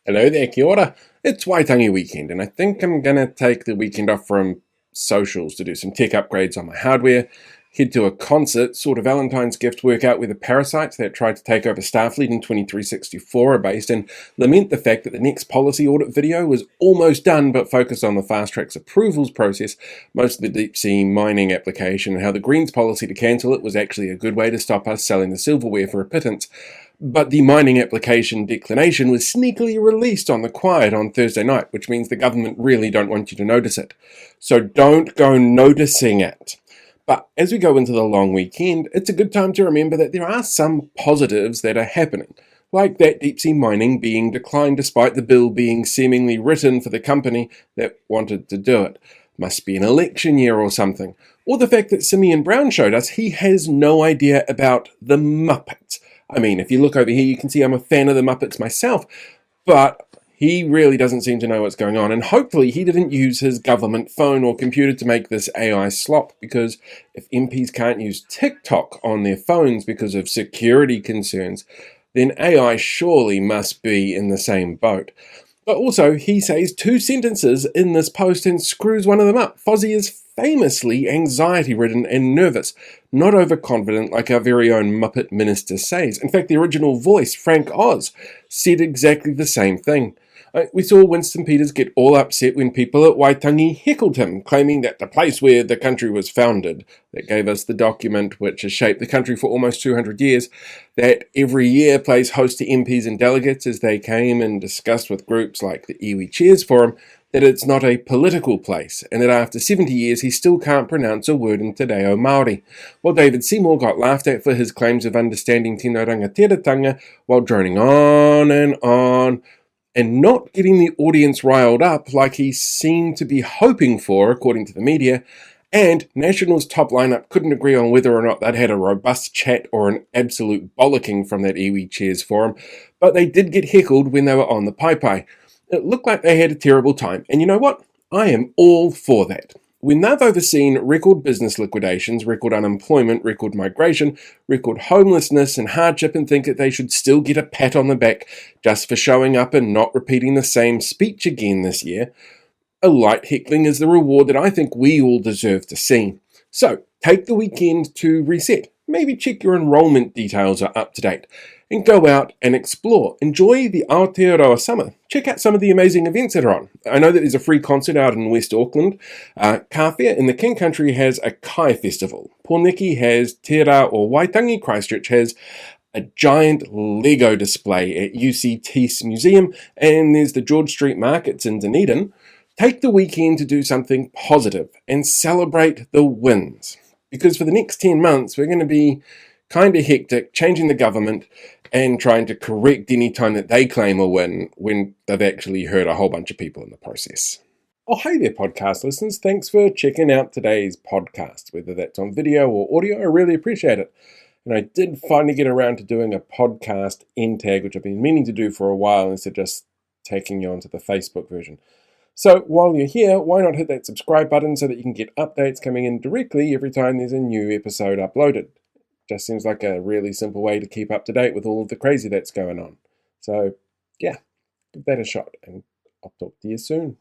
Hello there, kia ora. It's Waitangi weekend, and I think I'm going to take the weekend off from socials to do some tech upgrades on my hardware, head to a concert, sort of Valentine's gift, work out where the parasites that tried to take over Starfleet in 2364 are based, and lament the fact that the next policy audit video was almost done but focused on the fast track's approvals process, most of the deep sea mining application, and how the Greens policy to cancel it was actually a good way to stop us selling the silverware for a pittance. But the mining application declination was sneakily released on the quiet on Thursday night, which means the government really don't want you to notice it. So don't go noticing it. But as we go into the long weekend, it's a good time to remember that there are some positives that are happening, like that deep sea mining being declined despite the bill being seemingly written for the company that wanted to do it. Must be an election year or something. Or the fact that Simeon Brown showed us he has no idea about the Muppets. I mean, if you look over here, you can see I'm a fan of the Muppets myself, but he really doesn't seem to know what's going on, and hopefully he didn't use his government phone or computer to make this AI slop, because if MPs can't use TikTok on their phones because of security concerns, then AI surely must be in the same boat. But also, he says two sentences in this post and screws one of them up. Fozzie is famously anxiety-ridden and nervous, not overconfident like our very own Muppet minister says. In fact, the original voice, Frank Oz, said exactly the same thing. We saw Winston Peters get all upset when people at Waitangi heckled him, claiming that the place where the country was founded, that gave us the document which has shaped the country for almost 200 years, that every year plays host to MPs and delegates as they came and discussed with groups like the Iwi Chairs Forum, that it's not a political place, and that after 70 years he still can't pronounce a word in Te Reo Māori. While David Seymour got laughed at for his claims of understanding Tino Rangatiratanga while droning on and not getting the audience riled up like he seemed to be hoping for, according to the media, and National's top lineup couldn't agree on whether or not they'd had a robust chat or an absolute bollocking from that Iwi Chairs Forum, but they did get heckled when they were on the pai. It looked like they had a terrible time, and you know what? I am all for that. When they've overseen record business liquidations, record unemployment, record migration, record homelessness and hardship, and think that they should still get a pat on the back just for showing up and not repeating the same speech again this year, a light heckling is the reward that I think we all deserve to see. So, take the weekend to reset. Maybe check your enrolment details are up to date. And go out and explore. Enjoy the Aotearoa summer. Check out some of the amazing events that are on. I know that there's a free concert out in West Auckland. Kawhia in the King Country has a Kai Festival. Porniki has Te Rā or Waitangi Christchurch has a giant Lego display at UC Tees Museum. And there's the George Street Markets in Dunedin. Take the weekend to do something positive and celebrate the wins. Because for the next 10 months, we're going to be kind of hectic, changing the government and trying to correct any time that they claim a win when they've actually hurt a whole bunch of people in the process. Oh, hey there, podcast listeners. Thanks for checking out today's podcast, whether that's on video or audio. I really appreciate it. And I did finally get around to doing a podcast end tag, which I've been meaning to do for a while instead of just taking you onto the Facebook version. So while you're here, why not hit that subscribe button so that you can get updates coming in directly every time there's a new episode uploaded. Just seems like a really simple way to keep up to date with all of the crazy that's going on. So, yeah, give that a shot, and I'll talk to you soon.